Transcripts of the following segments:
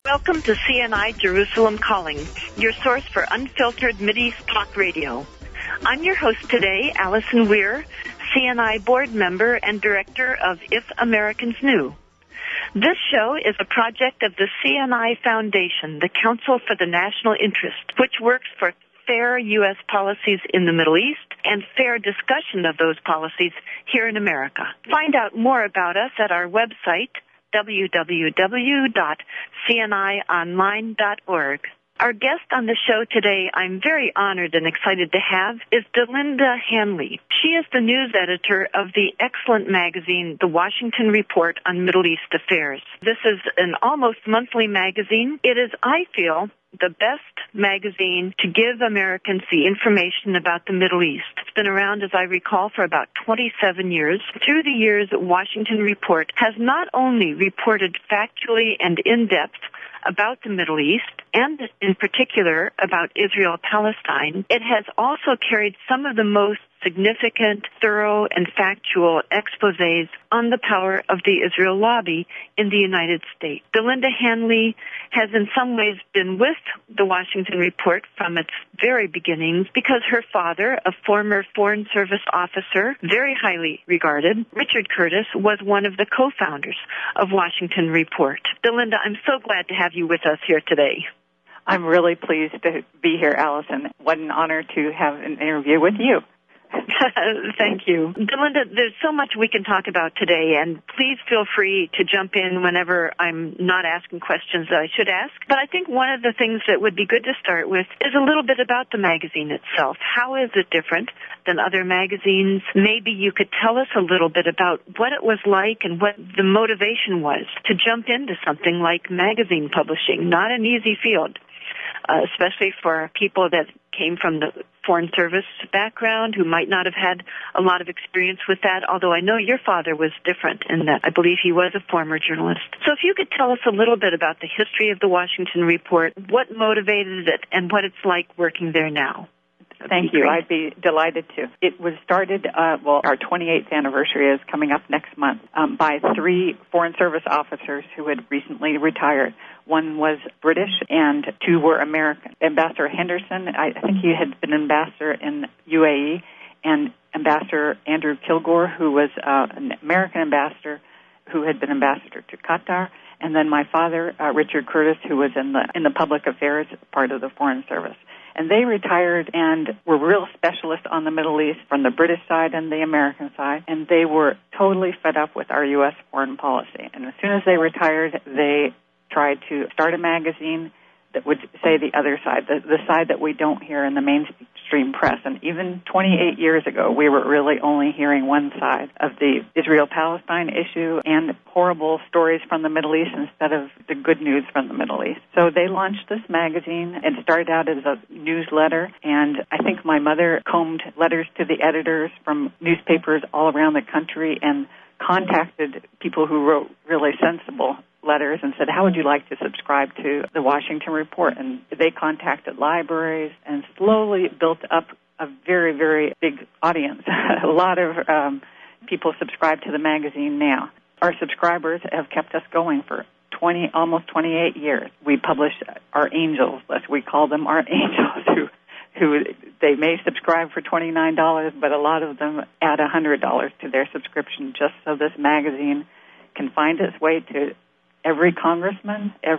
Welcome to CNI Jerusalem Calling, your source for unfiltered Mideast talk radio. I'm your host today, Alison Weir, CNI board member and director of If Americans Knew. This show is a project of the CNI Foundation, the Council for the National Interest, which works for fair U.S. policies in the Middle East and fair discussion of those policies here in America. Find out more about us at our website, www.cnionline.org. Our guest on the show today, I'm very honored and excited to have, is Delinda Hanley. She is the news editor of the excellent magazine, The Washington Report on Middle East Affairs. This is an almost monthly magazine. It is, I feel, the best magazine to give Americans the information about the Middle East. It's been around, as I recall, for about 27 years. Through the years, Washington Report has not only reported factually and in-depth about the Middle East, and in particular about Israel-Palestine, it has also carried some of the most significant, thorough, and factual exposés on the power of the Israel lobby in the United States. Delinda Hanley has in some ways been with the Washington Report from its very beginnings because her father, a former Foreign Service officer, very highly regarded, Richard Curtis, was one of the co-founders of Washington Report. Delinda, I'm so glad to have you with us here today. I'm really pleased to be here, Allison. What an honor to have an interview with you. Thank you. Delinda, there's so much we can talk about today, and please feel free to jump in whenever I'm not asking questions that I should ask. But I think one of the things that would be good to start with is a little bit about the magazine itself. How is it different than other magazines? Maybe you could tell us a little bit about what it was like and what the motivation was to jump into something like magazine publishing. Not an easy field, especially for people that came from the Foreign Service background who might not have had a lot of experience with that, although I know your father was different in that I believe he was a former journalist. So if you could tell us a little bit about the history of the Washington Report, what motivated it, and what it's like working there now. Thank you. I'd be delighted to. It was started, our 28th anniversary is coming up next month, by 3 Foreign Service officers who had recently retired. One was British and 2 were American. Ambassador Henderson, I think he had been ambassador in UAE, and Ambassador Andrew Kilgore, who was an American ambassador who had been ambassador to Qatar, and then my father, Richard Curtis, who was in the public affairs part of the Foreign Service. And they retired and were real specialists on the Middle East from the British side and the American side, and they were totally fed up with our U.S. foreign policy. And as soon as they retired, they tried to start a magazine that would say the other side, the side that we don't hear in the mainstream press. And even 28 years ago, we were really only hearing one side of the Israel-Palestine issue and horrible stories from the Middle East instead of the good news from the Middle East. So they launched this magazine. It started out as a newsletter, and I think my mother combed letters to the editors from newspapers all around the country and contacted people who wrote really sensible letters and said, how would you like to subscribe to the Washington Report? And they contacted libraries and slowly built up a very, very big audience. A lot of people subscribe to the magazine now. Our subscribers have kept us going for almost 28 years. We publish our angels list. We call them our angels who they may subscribe for $29, but a lot of them add $100 to their subscription just so this magazine can find its way to every congressman, a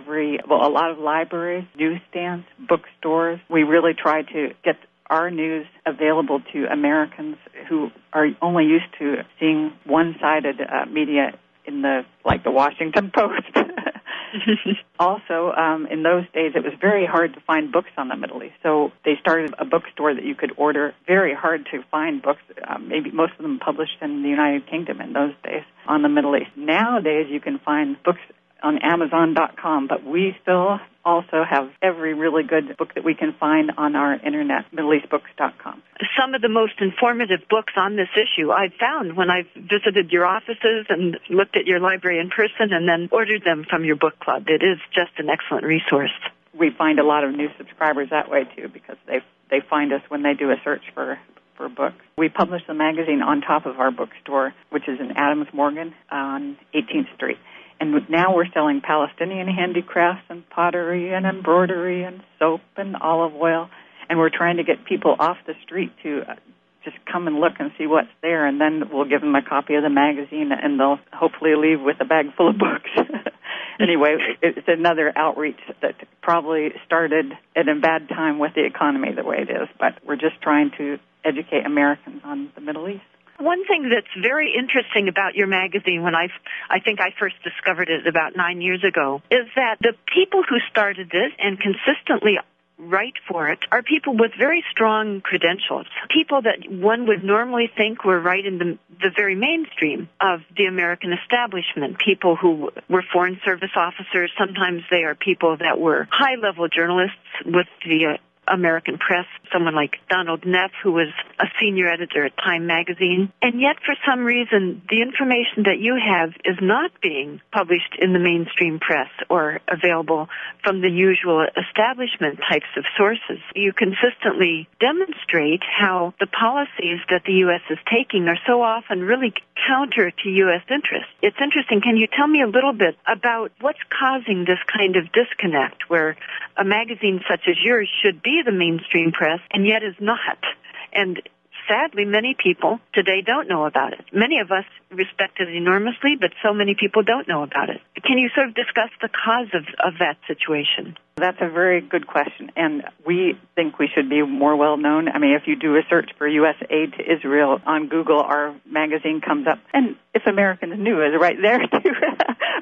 lot of libraries, newsstands, bookstores. We really try to get our news available to Americans who are only used to seeing one-sided media in the Washington Post. Also, in those days, it was very hard to find books on the Middle East. So they started a bookstore that you could order. Very hard to find books, maybe most of them published in the United Kingdom in those days on the Middle East. Nowadays, you can find books on Amazon.com, but we still also have every really good book that we can find on our internet, MiddleEastBooks.com. Some of the most informative books on this issue I've found when I've visited your offices and looked at your library in person and then ordered them from your book club. It is just an excellent resource. We find a lot of new subscribers that way, too, because they find us when they do a search for books. We publish the magazine on top of our bookstore, which is in Adams Morgan on 18th Street. And now we're selling Palestinian handicrafts and pottery and embroidery and soap and olive oil. And we're trying to get people off the street to just come and look and see what's there. And then we'll give them a copy of the magazine, and they'll hopefully leave with a bag full of books. Anyway, it's another outreach that probably started at a bad time with the economy the way it is. But we're just trying to educate Americans on the Middle East. One thing that's very interesting about your magazine, when I think I first discovered it about 9 years ago, is that the people who started it and consistently write for it are people with very strong credentials, people that one would normally think were right in the very mainstream of the American establishment, people who were foreign service officers. Sometimes they are people that were high-level journalists with the American press, someone like Donald Neff, who was a senior editor at Time magazine. And yet, for some reason, the information that you have is not being published in the mainstream press or available from the usual establishment types of sources. You consistently demonstrate how the policies that the U.S. is taking are so often really counter to U.S. interests. It's interesting. Can you tell me a little bit about what's causing this kind of disconnect where a magazine such as yours should be the mainstream press and yet is not? And sadly, many people today don't know about it. Many of us respect it enormously, but so many people don't know about it. Can you sort of discuss the cause of that situation? That's a very good question, and we think we should be more well-known. I mean, if you do a search for U.S. aid to Israel on Google, our magazine comes up. And If Americans Knew is right there, too.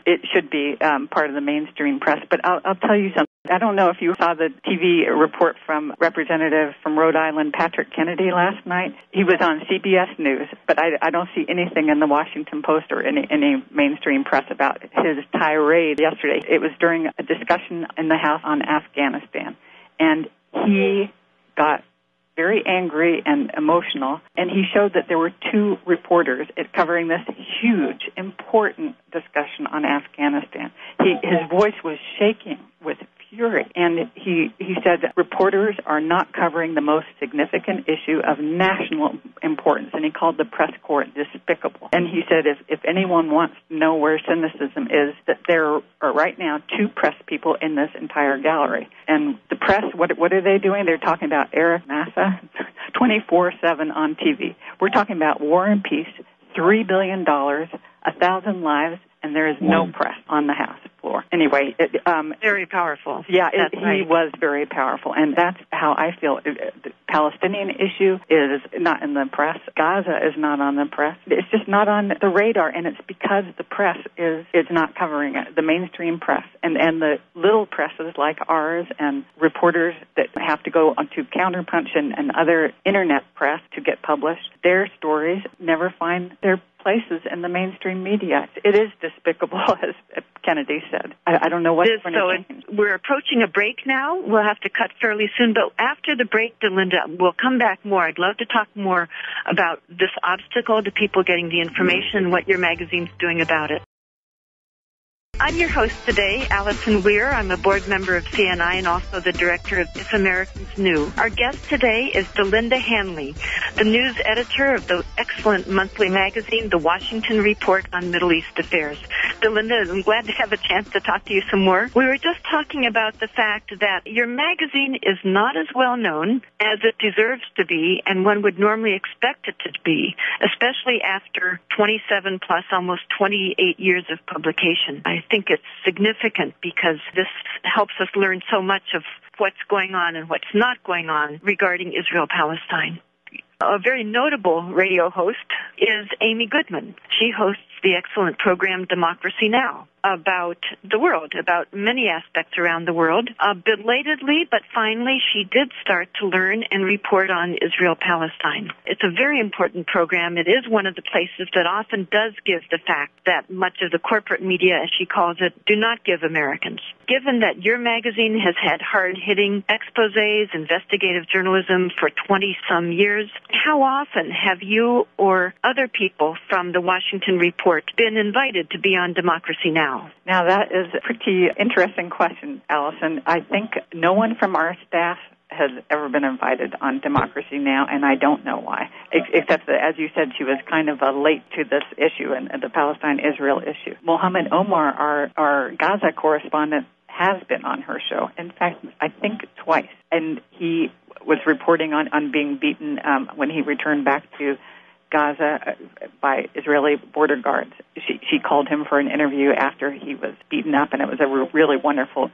It should be part of the mainstream press. But I'll tell you something. I don't know if you saw the TV report from Representative from Rhode Island, Patrick Kennedy, last night. He was on CBS News, but I don't see anything in the Washington Post or any mainstream press about his tirade yesterday. It was during a discussion in the House on Afghanistan, and he got very angry and emotional, and he showed that there were two reporters covering this huge, important discussion on Afghanistan. His voice was shaking with fury, and he said that reporters are not covering the most significant issue of national importance, and he called the press corps despicable. And he said if anyone wants to know where cynicism is, that there are right now two press people in this entire gallery. And the press, what are they doing? They're talking about Eric Massa 24/7 on TV. We're talking about war and peace, $3 billion, 1,000 lives, and there is no press on the House floor. Anyway, very powerful. Yeah, right. He was very powerful, and that's how I feel. The Palestinian issue is not in the press. Gaza is not on the press. It's just not on the radar, and it's because the press is not covering it, the mainstream press. And the little presses like ours and reporters that have to go onto Counterpunch and other internet press to get published, their stories never find their places in the mainstream media. It is despicable, as Kennedy said. I don't know what's going to change. We're approaching a break now. We'll have to cut fairly soon, but after the break, Delinda, we'll come back more. I'd love to talk more about this obstacle to people getting the information and what your magazine's doing about it. I'm your host today, Alison Weir. I'm a board member of CNI and also the director of If Americans Knew. Our guest today is Delinda Hanley, the news editor of the excellent monthly magazine, The Washington Report on Middle East Affairs. Delinda, I'm glad to have a chance to talk to you some more. We were just talking about the fact that your magazine is not as well known as it deserves to be, and one would normally expect it to be, especially after 27 plus, almost 28 years of publication. I think it's significant because this helps us learn so much of what's going on and what's not going on regarding Israel-Palestine. A very notable radio host is Amy Goodman. She hosts the excellent program Democracy Now! About the world, about many aspects around the world. Belatedly, but finally, she did start to learn and report on Israel-Palestine. It's a very important program. It is one of the places that often does give the fact that much of the corporate media, as she calls it, do not give Americans. Given that your magazine has had hard-hitting exposés, investigative journalism for 20-some years, how often have you or other people from the Washington Report been invited to be on Democracy Now! Now, that is a pretty interesting question, Allison. I think no one from our staff has ever been invited on Democracy Now!, and I don't know why, except that, as you said, she was kind of late to this issue and the Palestine-Israel issue. Mohammed Omar, our Gaza correspondent, has been on her show. In fact, I think twice. And he was reporting on being beaten when he returned back to Gaza by Israeli border guards. She called him for an interview after he was beaten up, and it was a really wonderful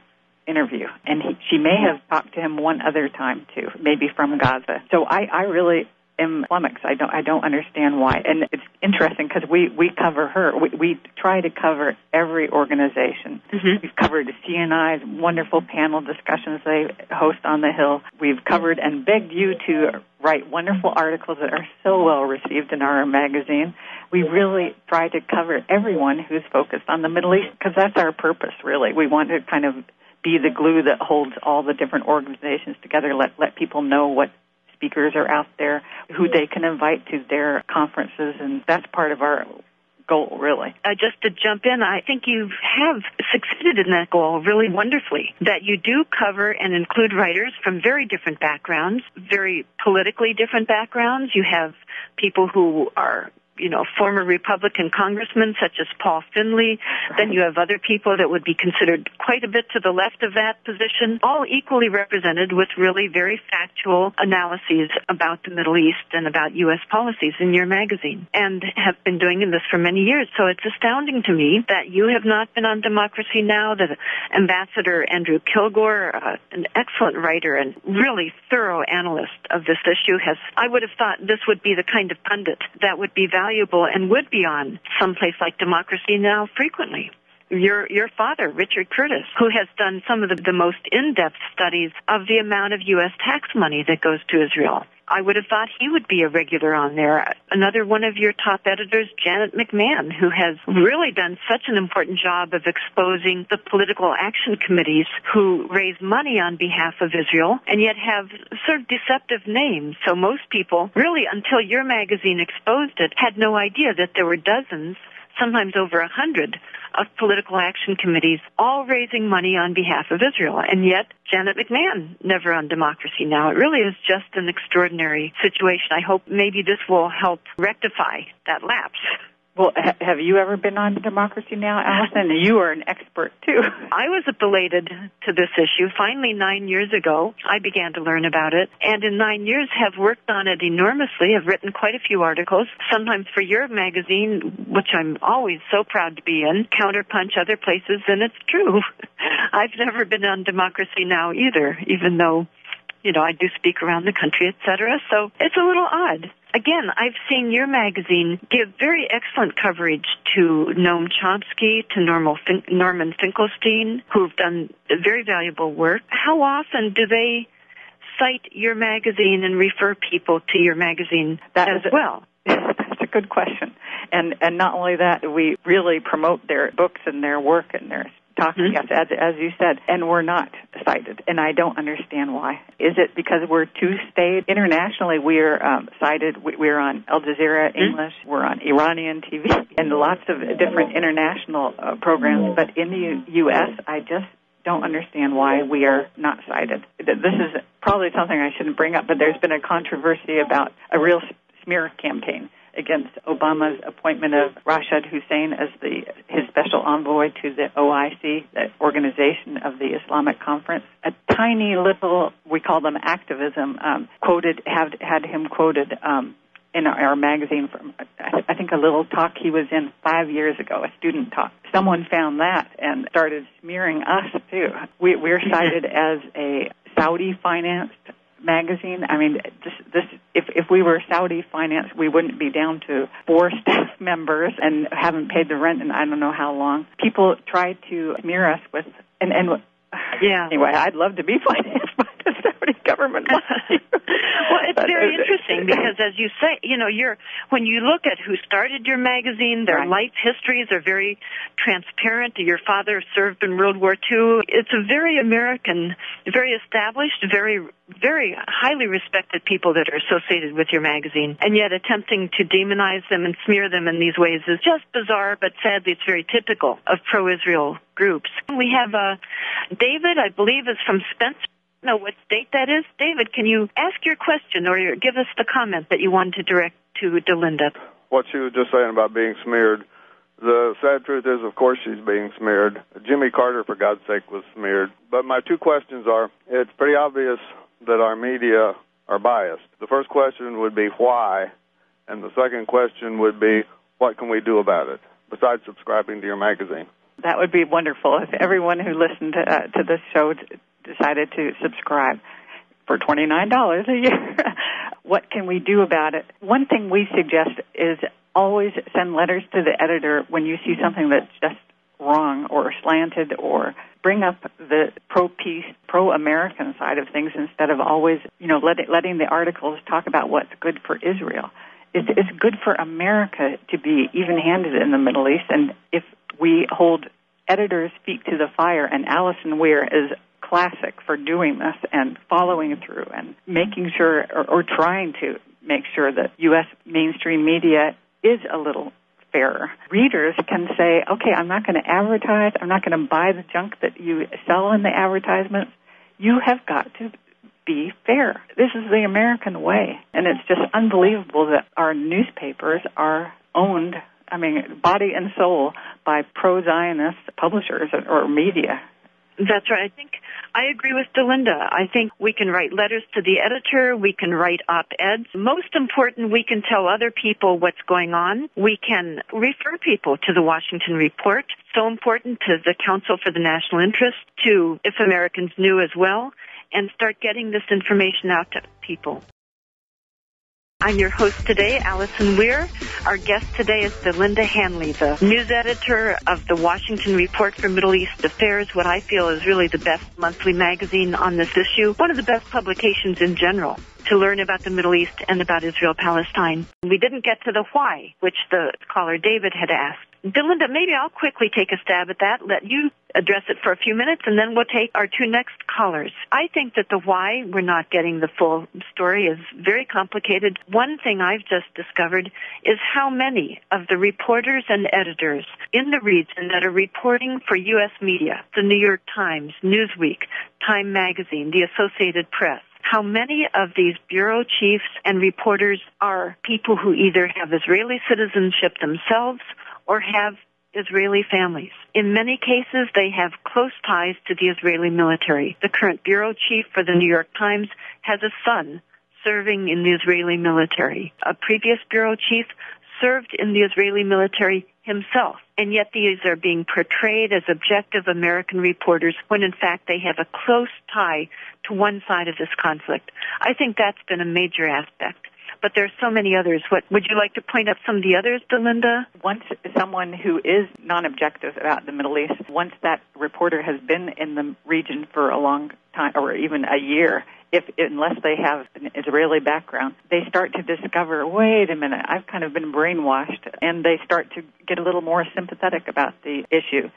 interview. And she may have talked to him one other time, too, maybe from Gaza. So I really am flummoxed. I don't understand why. And it's interesting because we cover her. We try to cover every organization. Mm-hmm. We've covered CNI's wonderful panel discussions they host on the Hill. We've covered and begged you to write wonderful articles that are so well received in our magazine. We really try to cover everyone who's focused on the Middle East because that's our purpose, really. We want to kind of be the glue that holds all the different organizations together, let people know what speakers are out there, who they can invite to their conferences, and that's part of our goal, really. Just to jump in, I think you have succeeded in that goal really wonderfully, that you do cover and include writers from very different backgrounds, very politically different backgrounds. You have people who are former Republican congressmen such as Paul Finley. Right. Then you have other people that would be considered quite a bit to the left of that position, all equally represented with really very factual analyses about the Middle East and about U.S. policies in your magazine, and have been doing this for many years. So it's astounding to me that you have not been on Democracy Now!, that Ambassador Andrew Kilgore, an excellent writer and really thorough analyst of this issue, I would have thought this would be the kind of pundit that would be valuable and would be on someplace like Democracy Now! Frequently. Your father, Richard Curtis, who has done some of the most in-depth studies of the amount of U.S. tax money that goes to Israel. I would have thought he would be a regular on there. Another one of your top editors, Janet McMahon, who has really done such an important job of exposing the political action committees who raise money on behalf of Israel and yet have sort of deceptive names. So most people, really until your magazine exposed it, had no idea that there were dozens, sometimes over 100, of political action committees all raising money on behalf of Israel. And yet, Janet McMahon never on Democracy Now! It really is just an extraordinary situation. I hope maybe this will help rectify that lapse. Well, have you ever been on Democracy Now!, Alison? You are an expert, too. I was belated to this issue. Finally, 9 years ago, I began to learn about it, and in 9 years have worked on it enormously. I've written quite a few articles, sometimes for your magazine, which I'm always so proud to be in, Counterpunch, other places, and it's true. I've never been on Democracy Now! Either, even though, I do speak around the country, etc., so it's a little odd. Again, I've seen your magazine give very excellent coverage to Noam Chomsky, to Norman Finkelstein, who've done very valuable work. How often do they cite your magazine and refer people to your magazine as well? That's a good question. And not only that, we really promote their books and their work and their talking, yes, as you said, and we're not cited, and I don't understand why. Is it because we're too staid? Internationally, we're cited. We're on Al Jazeera English, we're on Iranian TV, and lots of different international programs, but in the U.S., I just don't understand why we are not cited. This is probably something I shouldn't bring up, but there's been a controversy about a real smear campaign against Obama's appointment of Rashad Hussain as his special envoy to the OIC, the Organization of the Islamic Conference. A tiny little, we call them activism, had him quoted in our magazine from, I think, a little talk he was in 5 years ago, a student talk. Someone found that and started smearing us, too. We're cited as a Saudi-financed magazine. I mean, if we were Saudi financed, we wouldn't be down to 4 staff members and haven't paid the rent in I don't know how long. People try to smear us with, and yeah. Anyway, I'd love to be financed by the Saudi government. Well, it's very interesting because, as you say, when you look at who started your magazine, their life histories are very transparent. Your father served in World War II. It's a very American, very established, very, very highly respected people that are associated with your magazine. And yet attempting to demonize them and smear them in these ways is just bizarre, but sadly it's very typical of pro-Israel groups. We have David, I believe, is from Spencer, know what state that is. David, can you ask your question or give us the comment that you wanted to direct to Delinda? What she was just saying about being smeared, the sad truth is, of course, she's being smeared. Jimmy Carter, for God's sake, was smeared. But my two questions are, it's pretty obvious that our media are biased. The first question would be why, and the second question would be what can we do about it, besides subscribing to your magazine? That would be wonderful if everyone who listened to this show decided to subscribe for $29 a year. What can we do about it? One thing we suggest is always send letters to the editor when you see something that's just wrong or slanted, or bring up the pro-peace, pro-American side of things instead of always, letting the articles talk about what's good for Israel. It's good for America to be even-handed in the Middle East, and if we hold editors' feet to the fire, and Alison Weir is classic for doing this and following through and making sure or trying to make sure that U.S. mainstream media is a little fairer. Readers can say, okay, I'm not going to advertise, I'm not going to buy the junk that you sell in the advertisements. You have got to be fair. This is the American way. And it's just unbelievable that our newspapers are owned, body and soul, by pro-Zionist publishers or media. That's right. I agree with Delinda. I think we can write letters to the editor. We can write op-eds. Most important, we can tell other people what's going on. We can refer people to the Washington Report. So important to the Council for the National Interest, to If Americans Knew as well, and start getting this information out to people. I'm your host today, Alison Weir. Our guest today is Delinda Hanley, the news editor of the Washington Report for Middle East Affairs, what I feel is really the best monthly magazine on this issue, one of the best publications in general to learn about the Middle East and about Israel-Palestine. We didn't get to the why, which the caller David had asked. Delinda, maybe I'll quickly take a stab at that, let you address it for a few minutes, and then we'll take our two next callers. I think that the why we're not getting the full story is very complicated. One thing I've just discovered is how many of the reporters and editors in the region that are reporting for U.S. media, the New York Times, Newsweek, Time Magazine, the Associated Press, how many of these bureau chiefs and reporters are people who either have Israeli citizenship themselves or have Israeli families. In many cases, they have close ties to the Israeli military. The current bureau chief for the New York Times has a son serving in the Israeli military. A previous bureau chief served in the Israeli military himself, and yet these are being portrayed as objective American reporters when in fact they have a close tie to one side of this conflict. I think that's been a major aspect. But there are so many others. What would you like to point out some of the others, Delinda? Once someone who is non-objective about the Middle East, once that reporter has been in the region for a long time, or even a year, unless they have an Israeli background, they start to discover, wait a minute, I've kind of been brainwashed, and they start to get a little more sympathetic about the issue.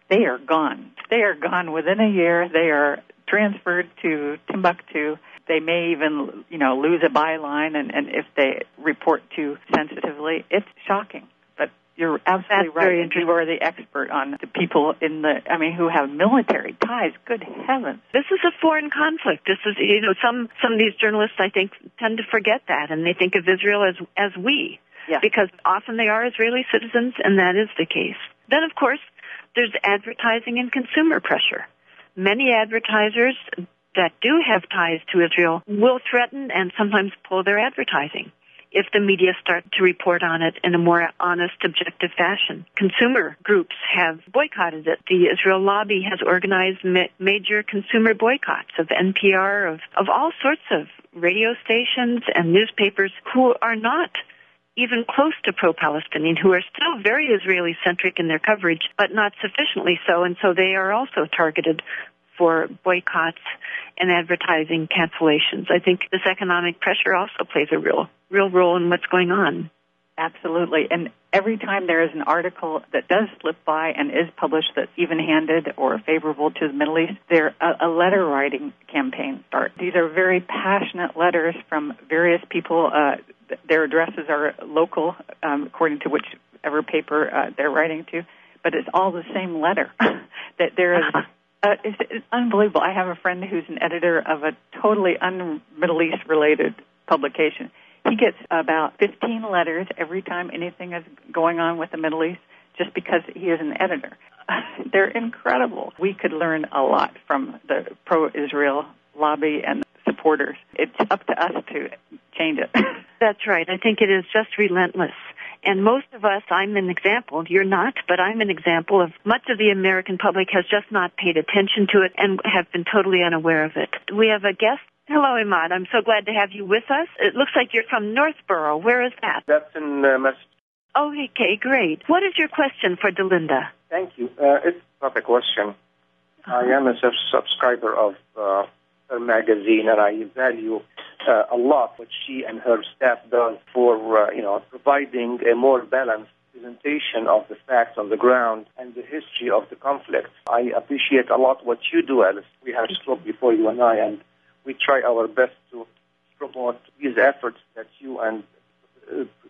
They are gone. They are gone within a year. They are transferred to Timbuktu. They may even, lose a byline, and if they report too sensitively, it's shocking. But you're absolutely right. You are the expert on the people who have military ties. Good heavens. This is a foreign conflict. This is, some of these journalists, I think, tend to forget that, and they think of Israel as we, because often they are Israeli citizens, and that is the case. Then, of course, there's advertising and consumer pressure. Many advertisers that do have ties to Israel will threaten and sometimes pull their advertising if the media start to report on it in a more honest, objective fashion. Consumer groups have boycotted it. The Israel lobby has organized major consumer boycotts of NPR, of all sorts of radio stations and newspapers who are not even close to pro-Palestinian, who are still very Israeli-centric in their coverage, but not sufficiently so, and so they are also targeted for boycotts and advertising cancellations. I think this economic pressure also plays a real role in what's going on. Absolutely. And every time there is an article that does slip by and is published that's even-handed or favorable to the Middle East, a letter-writing campaign starts. These are very passionate letters from various people. Their addresses are local, according to whichever paper they're writing to, but it's all the same letter. That there is It's unbelievable. I have a friend who's an editor of a totally un-Middle East-related publication. He gets about 15 letters every time anything is going on with the Middle East just because he is an editor. They're incredible. We could learn a lot from the pro-Israel lobby and supporters. It's up to us to change it. That's right. I think it is just relentless. And most of us, I'm an example, you're not, but I'm an example of much of the American public has just not paid attention to it and have been totally unaware of it. We have a guest. Hello, Imad. I'm so glad to have you with us. It looks like you're from Northborough. Where is that? That's in Massachusetts. Oh, okay, great. What is your question for Delinda? Thank you. It's not a question. I am a subscriber of her magazine, and I value a lot what she and her staff does for, providing a more balanced presentation of the facts on the ground and the history of the conflict. I appreciate a lot what you do, Alice. We have spoke before, you and I, and we try our best to promote these efforts that you and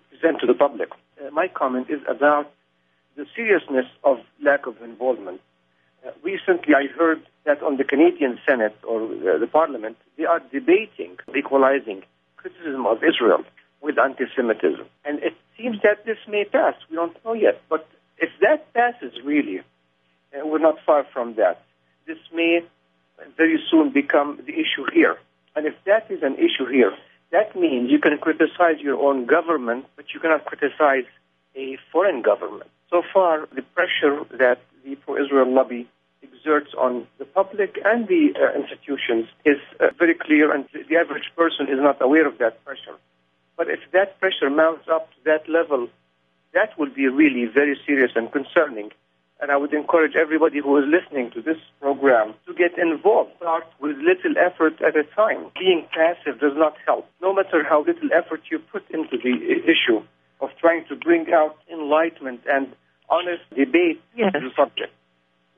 present to the public. My comment is about the seriousness of lack of involvement. Recently, I heard that on the Canadian Senate or the Parliament, they are debating equalizing criticism of Israel with anti-Semitism. And it seems that this may pass. We don't know yet. But if that passes really, we're not far from that, this may very soon become the issue here. And if that is an issue here, that means you can criticize your own government, but you cannot criticize a foreign government. So far, the pressure that the pro-Israel lobby exerts on the public and the institutions is very clear, and the average person is not aware of that pressure. But if that pressure mounts up to that level, that will be really very serious and concerning. And I would encourage everybody who is listening to this program to get involved. Start with little effort at a time. Being passive does not help. No matter how little effort you put into the issue of trying to bring out enlightenment and honest debate on the subject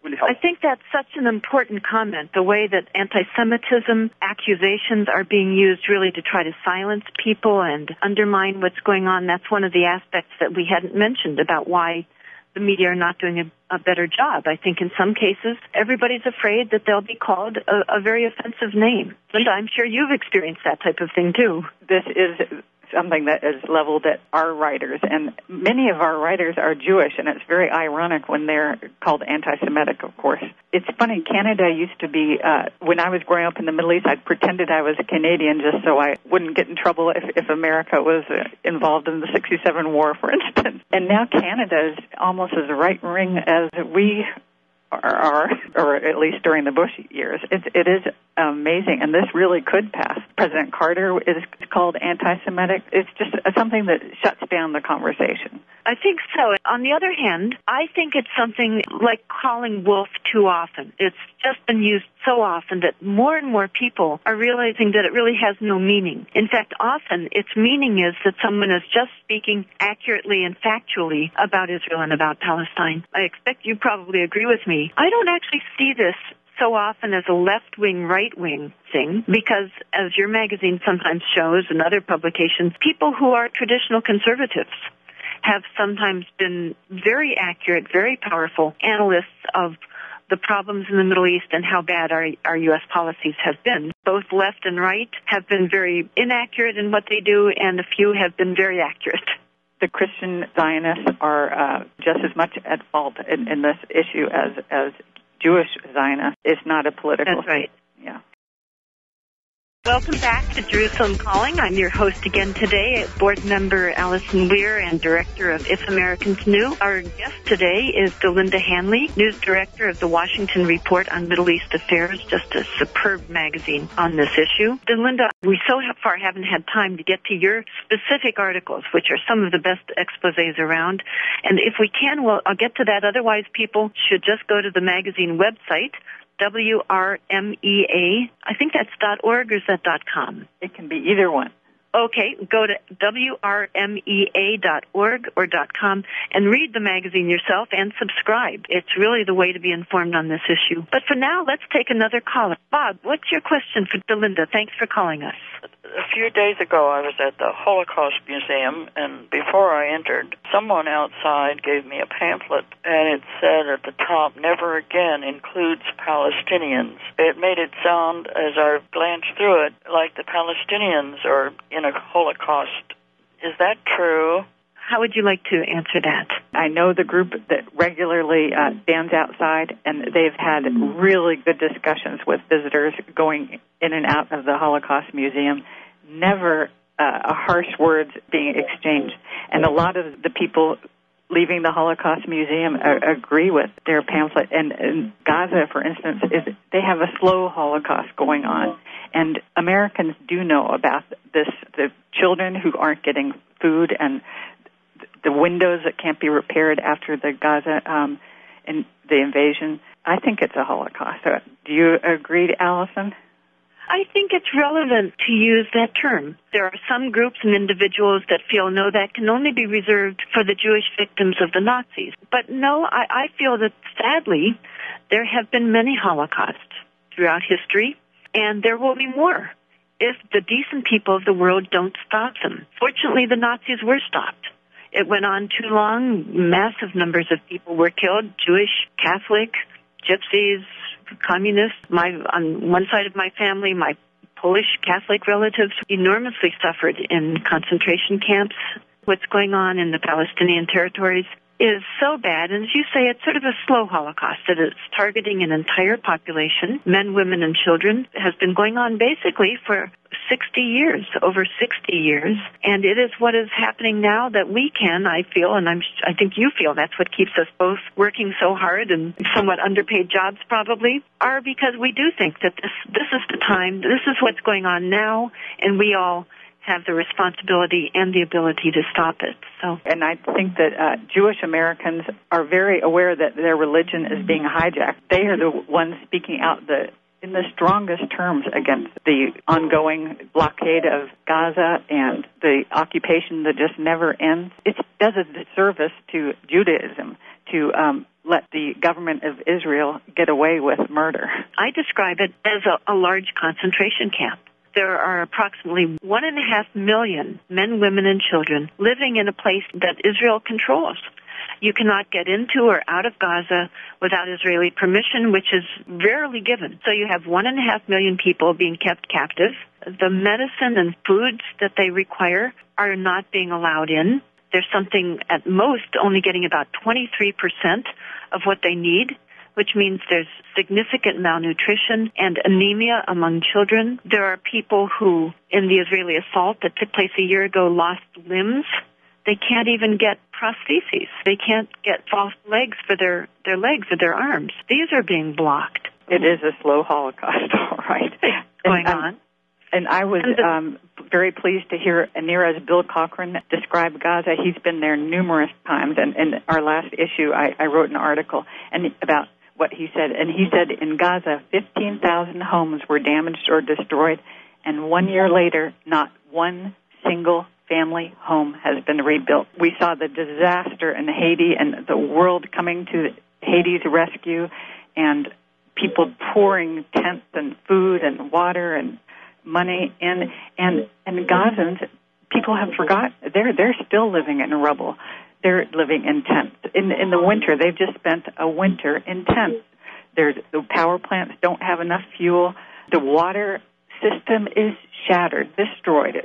will help. I think that's such an important comment, the way that anti-Semitism accusations are being used really to try to silence people and undermine what's going on. That's one of the aspects that we hadn't mentioned about why the media are not doing a better job. I think in some cases, everybody's afraid that they'll be called a very offensive name. Linda, I'm sure you've experienced that type of thing, too. This is something that is leveled at our writers, and many of our writers are Jewish, and it's very ironic when they're called anti-Semitic, of course. It's funny, Canada used to be, when I was growing up in the Middle East, I pretended I was a Canadian just so I wouldn't get in trouble if America was involved in the 67 war, for instance. And now Canada is almost as right-wing as we are, or at least during the Bush years. It is amazing, and this really could pass. President Carter is called anti-Semitic. It's just something that shuts down the conversation. I think so. On the other hand, I think it's something like calling wolf too often. It's just been used so often that more and more people are realizing that it really has no meaning. In fact, often its meaning is that someone is just speaking accurately and factually about Israel and about Palestine. I expect you probably agree with me. I don't actually see this so often as a left-wing, right-wing thing, because as your magazine sometimes shows and other publications, people who are traditional conservatives have sometimes been very accurate, very powerful analysts of the problems in the Middle East and how bad our U.S. policies have been. Both left and right have been very inaccurate in what they do, and a few have been very accurate. The Christian Zionists are just as much at fault in this issue as Jewish Zionists. It's not a political... That's right. Yeah. Welcome back to Jerusalem Calling. I'm your host again today, board member Alison Weir and director of If Americans Knew. Our guest today is Delinda Hanley, news director of the Washington Report on Middle East Affairs, just a superb magazine on this issue. Delinda, we so far haven't had time to get to your specific articles, which are some of the best exposés around. And if we can, I'll get to that. Otherwise, people should just go to the magazine website, WRMEA. I think that's .org, or is that .com? It can be either one. Okay, go to WRMEA.org or .com and read the magazine yourself and subscribe. It's really the way to be informed on this issue. But for now, let's take another caller. Bob, what's your question for Delinda? Thanks for calling us. A few days ago, I was at the Holocaust Museum, and before I entered, someone outside gave me a pamphlet, and it said at the top, "Never again includes Palestinians." It made it sound, as I glanced through it, like the Palestinians are in a Holocaust. Is that true? How would you like to answer that? I know the group that regularly stands outside, and they've had really good discussions with visitors going in and out of the Holocaust Museum. Never harsh words being exchanged. And a lot of the people leaving the Holocaust Museum agree with their pamphlet. And in Gaza, for instance, they have a slow Holocaust going on. And Americans do know about this, the children who aren't getting food and the windows that can't be repaired after the Gaza and the invasion. I think it's a Holocaust. Do you agree, Alison? I think it's relevant to use that term. There are some groups and individuals that feel, no, that can only be reserved for the Jewish victims of the Nazis. But no, I feel that, sadly, there have been many Holocausts throughout history, and there will be more if the decent people of the world don't stop them. Fortunately, the Nazis were stopped. It went on too long. Massive numbers of people were killed, Jewish, Catholic, Gypsies, communists. On one side of my family, my Polish Catholic relatives enormously suffered in concentration camps. What's going on in the Palestinian territories is so bad, and as you say, it's sort of a slow Holocaust that it's targeting an entire population, men, women, and children. It has been going on basically for 60 years, over 60 years, and it is what is happening now that we can, I feel, and I think you feel, that's what keeps us both working so hard and somewhat underpaid jobs probably, are because we do think that this is the time, this is what's going on now, and we all have the responsibility and the ability to stop it. And I think that Jewish Americans are very aware that their religion is being hijacked. They are the ones speaking out in the strongest terms against the ongoing blockade of Gaza and the occupation that just never ends. It does a disservice to Judaism to let the government of Israel get away with murder. I describe it as a large concentration camp. There are approximately 1.5 million men, women, and children living in a place that Israel controls. You cannot get into or out of Gaza without Israeli permission, which is rarely given. So you have 1.5 million people being kept captive. The medicine and foods that they require are not being allowed in. There's something at most only getting about 23% of what they need, which means there's significant malnutrition and anemia among children. There are people who, in the Israeli assault that took place a year ago, lost limbs. They can't even get prostheses. They can't get false legs for their legs or their arms. These are being blocked. It is a slow Holocaust, all right. Going on. And I was very pleased to hear Anira's Bill Cochran describe Gaza. He's been there numerous times, and in our last issue, I wrote an article about what he said. And he said in Gaza, 15,000 homes were damaged or destroyed, and 1 year later, not one single family home has been rebuilt. We saw the disaster in Haiti and the world coming to Haiti's rescue, and people pouring tents and food and water and money in. And Gazans, people have forgotten, they're still living in rubble. They're living in tents. In the winter, they've just spent a winter in tents. The power plants don't have enough fuel. The water system is shattered, destroyed.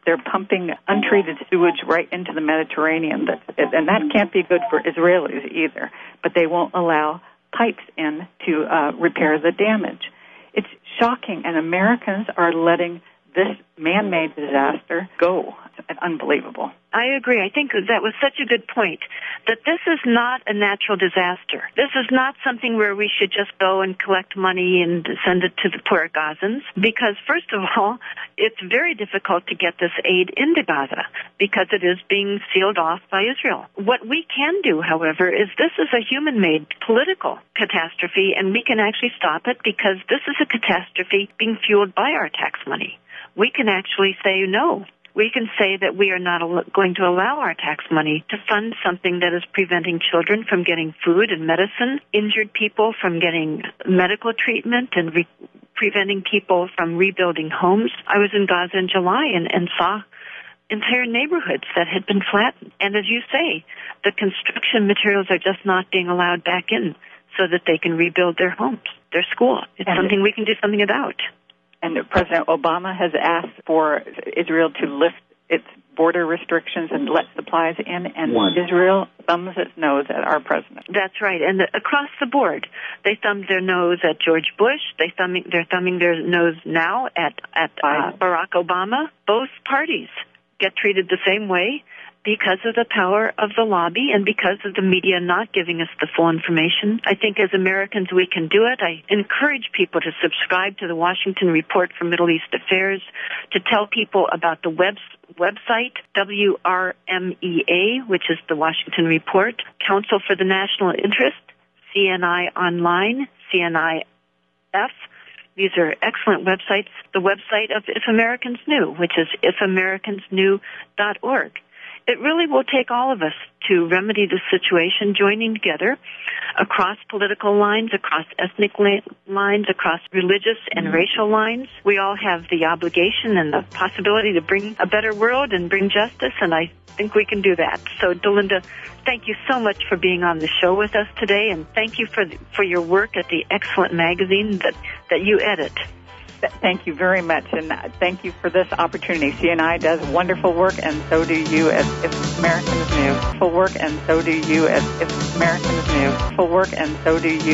They're pumping untreated sewage right into the Mediterranean, and that can't be good for Israelis either. But they won't allow pipes in to repair the damage. It's shocking, and Americans are letting this man-made disaster go. It's unbelievable. I agree. I think that was such a good point, that this is not a natural disaster. This is not something where we should just go and collect money and send it to the poor Gazans, because, first of all, it's very difficult to get this aid into Gaza because it is being sealed off by Israel. What we can do, however, is this is a human-made political catastrophe, and we can actually stop it because this is a catastrophe being fueled by our tax money. We can actually say no. We can say that we are not going to allow our tax money to fund something that is preventing children from getting food and medicine, injured people from getting medical treatment and preventing people from rebuilding homes. I was in Gaza in July and saw entire neighborhoods that had been flattened. And as you say, the construction materials are just not being allowed back in so that they can rebuild their homes, their school. It's something we can do something about. And President Obama has asked for Israel to lift its border restrictions and let supplies in, and Israel thumbs its nose at our president. That's right. And across the board, they thumbed their nose at George Bush. They're thumbing their nose now at Barack Obama. Both parties get treated the same way because of the power of the lobby and because of the media not giving us the full information. I think as Americans we can do it. I encourage people to subscribe to the Washington Report for Middle East Affairs, to tell people about the website, WRMEA, which is the Washington Report, Council for the National Interest, CNI Online, CNIF. These are excellent websites. The website of If Americans Knew, which is ifamericansknew.org. It really will take all of us to remedy the situation, joining together across political lines, across ethnic lines, across religious and racial lines. We all have the obligation and the possibility to bring a better world and bring justice, and I think we can do that. So, Delinda, thank you so much for being on the show with us today, and thank you for your work at the excellent magazine that you edit. Thank you very much, and thank you for this opportunity. CNI does wonderful work, and so do you as If Americans Knew. Wonderful work, and so do you as If Americans Knew. Wonderful work, and so do you.